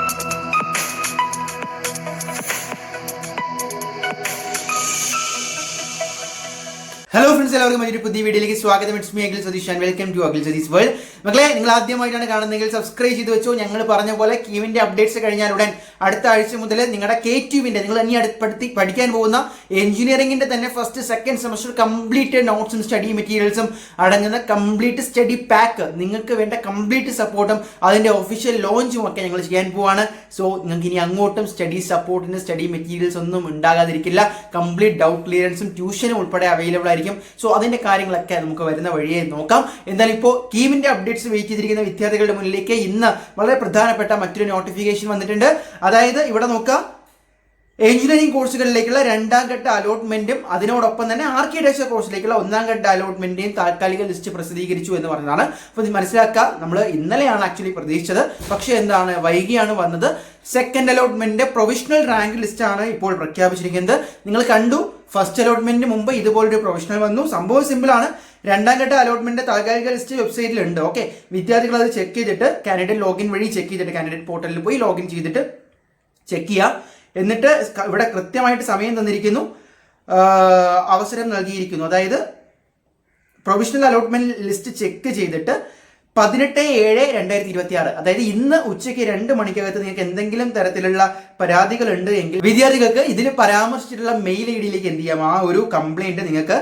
Hello friends, എല്ലാവർക്കും ഒരു പുതിയ വീഡിയോയിലേക്ക് സ്വാഗതം. It's me Akhil Satheesh and welcome to Akhil Satheesh world. മക്കളെ, നിങ്ങൾ ആദ്യമായിട്ടാണ് കാണുന്നതെങ്കിൽ സബ്സ്ക്രൈബ് ചെയ്ത് വെച്ചോ. ഞങ്ങൾ പറഞ്ഞ പോലെ കീവിന്റെ അപ്ഡേറ്റ്സ് കഴിഞ്ഞാൽ ഉടൻ അടുത്ത ആഴ്ച മുതൽ നിങ്ങളുടെ KTUവിന്റെ നിങ്ങൾ ഇനി പഠിക്കാൻ പോകുന്ന എഞ്ചിനീയറിംഗിന്റെ തന്നെ ഫസ്റ്റ് സെക്കൻഡ് സെമസ്റ്റർ കംപ്ലീറ്റ് നോട്ട്സും സ്റ്റഡി മെറ്റീരിയൽസും അടങ്ങുന്ന കംപ്ലീറ്റ് സ്റ്റഡി പാക്ക്, നിങ്ങൾക്ക് വേണ്ട കംപ്ലീറ്റ് സപ്പോർട്ടും അതിന്റെ ഒഫീഷ്യൽ ലോഞ്ചും ഒക്കെ ഞങ്ങൾ ചെയ്യാൻ പോവാണ്. സോ നിങ്ങൾക്ക് ഇനി അങ്ങോട്ടും സ്റ്റഡി സപ്പോർട്ടിന് സ്റ്റഡി മെറ്റീരിയൽസ് ഒന്നും ഉണ്ടാകാതിരിക്കില്ല. കംപ്ലീറ്റ് ഡൗട്ട് ക്ലിയറൻസും ട്യൂഷനും ഉൾപ്പെടെ അവൈലബിൾ ആയിരിക്കും. സോ അതിന്റെ കാര്യങ്ങളൊക്കെ നമുക്ക് വരുന്ന വഴിയെ നോക്കാം. എന്തായാലും ഇപ്പോൾ കീവിന്റെ അപ്ഡേറ്റ്സ് വെയിറ്റ് ചെയ്തിരിക്കുന്ന വിദ്യാർത്ഥികളുടെ മുന്നിലേക്ക് ഇന്ന് വളരെ പ്രധാനപ്പെട്ട മറ്റൊരു നോട്ടിഫിക്കേഷൻ വന്നിട്ടുണ്ട്. അതായത് ഇവിടെ നോക്കാം, എഞ്ചിനീയറിംഗ് കോഴ്സുകളിലേക്കുള്ള 2ാം ഘട്ട അലോട്ട്മെന്റും അതിനോടൊപ്പം തന്നെ ആർക്കിടെക്ചർ കോഴ്സിലേക്കുള്ള 1ാം ഘട്ട അലോട്ട്മെന്റിന്റെയും താൽക്കാലിക ലിസ്റ്റ് പ്രസിദ്ധീകരിച്ചു എന്ന് പറഞ്ഞതാണ്. അപ്പോൾ മനസ്സിലാക്കുക, നമ്മൾ ഇന്നലെയാണ് ആക്ച്വലി പ്രതീക്ഷിച്ചത്, പക്ഷേ എന്താണ് വൈകിയാണ് വന്നത്. സെക്കൻഡ് അലോട്ട്മെന്റിന്റെ പ്രൊവിഷണൽ റാങ്ക് ലിസ്റ്റ് ആണ് ഇപ്പോൾ പ്രഖ്യാപിച്ചിരിക്കുന്നത്. നിങ്ങൾ കണ്ടു, ഫസ്റ്റ് അലോട്ട്മെന്റിന് മുമ്പ് ഇതുപോലൊരു പ്രൊവിഷണൽ വന്നു. സംഭവം സിമ്പിൾ ആണ്. 2ാം ഘട്ട അലോട്ട്മെന്റിന്റെ താൽക്കാലിക ലിസ്റ്റ് വെബ്സൈറ്റിലുണ്ട്. ഓക്കെ, വിദ്യാർത്ഥികൾ അത് ചെക്ക് ചെയ്തിട്ട് കാൻഡിഡേറ്റ് ലോഗിൻ വഴി ചെക്ക് ചെയ്തിട്ട് കാൻഡിഡേറ്റ് പോർട്ടലിൽ പോയി ലോഗിൻ ചെയ്തിട്ട് ചെക്ക് ചെയ്യുക. എന്നിട്ട് ഇവിടെ കൃത്യമായിട്ട് സമയം തന്നിരിക്കുന്നു, അവസരം നൽകിയിരിക്കുന്നു. അതായത് പ്രൊവിഷണൽ അലോട്ട്മെന്റ് ലിസ്റ്റ് ചെക്ക് ചെയ്തിട്ട് 18/7/2026, അതായത് ഇന്ന് ഉച്ചയ്ക്ക് 2 മണിക്കകത്ത് നിങ്ങൾക്ക് എന്തെങ്കിലും തരത്തിലുള്ള പരാതികൾ ഉണ്ട് എങ്കിൽ വിദ്യാർത്ഥികൾക്ക് ഇതിൽ പരാമർശിച്ചിട്ടുള്ള മെയിൽ ഐഡിയിലേക്ക് എന്ത് ചെയ്യാം, ആ ഒരു കംപ്ലൈന്റ് നിങ്ങൾക്ക്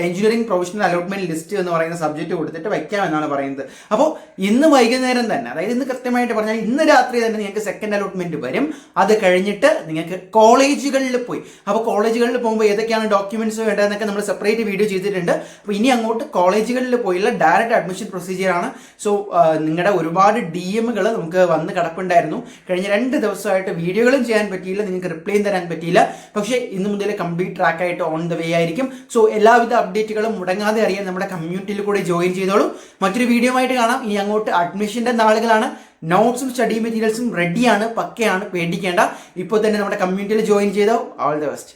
എഞ്ചിനീയറിംഗ് പ്രൊവിഷണൽ അലോട്ട്മെന്റ് ലിസ്റ്റ് എന്ന് പറയുന്ന സബ്ജക്ട് കൊടുത്തിട്ട് വയ്ക്കാമെന്നാണ് പറയുന്നത്. അപ്പോൾ ഇന്ന് വൈകുന്നേരം തന്നെ, അതായത് ഇന്ന് കൃത്യമായിട്ട് പറഞ്ഞാൽ ഇന്ന് രാത്രി തന്നെ നിങ്ങൾക്ക് സെക്കൻഡ് അലോട്ട്മെന്റ് വരും. അത് കഴിഞ്ഞിട്ട് നിങ്ങൾക്ക് കോളേജുകളിൽ പോയി, അപ്പോൾ കോളേജുകളിൽ പോകുമ്പോൾ ഏതൊക്കെയാണ് ഡോക്യുമെന്റ്സ് വേണ്ടതെന്നൊക്കെ നമ്മൾ സെപ്പറേറ്റ് വീഡിയോ ചെയ്തിട്ടുണ്ട്. അപ്പോൾ ഇനി അങ്ങോട്ട് കോളേജുകളിൽ പോയുള്ള ഡയറക്റ്റ് അഡ്മിഷൻ പ്രൊസീജിയർ ആണ്. സോ നിങ്ങളുടെ ഒരുപാട് DMകൾ നമുക്ക് വന്ന് കിടപ്പുണ്ടായിരുന്നു. കഴിഞ്ഞ 2 ദിവസമായിട്ട് വീഡിയോകളും ചെയ്യാൻ പറ്റിയില്ല, നിങ്ങൾക്ക് റിപ്ലൈയും തരാൻ പറ്റിയില്ല. പക്ഷേ ഇന്ന് മുതൽ കംപ്ലീറ്റ് ട്രാക്ക് ആയിട്ട് ഓൺ ദ വേ ആയിരിക്കും. സോ എല്ലാവിധ അപ്ഡേറ്റുകളും മുടങ്ങാതെ അറിയാൻ നമ്മുടെ കമ്മ്യൂണിറ്റിയിൽ കൂടെ ജോയിൻ ചെയ്തോളൂ. മറ്റൊരു വീഡിയോ ആയിട്ട് കാണാം. ഇനി അങ്ങോട്ട് അഡ്മിഷന്റെ നാളുകളാണ്. നോട്ട്സും സ്റ്റഡി മെറ്റീരിയൽസും റെഡിയാണ്, പക്കയാണ്, പേടിക്കേണ്ട. ഇപ്പോൾ തന്നെ നമ്മുടെ കമ്മ്യൂണിറ്റിയിൽ ജോയിൻ ചെയ്തോ. All the best.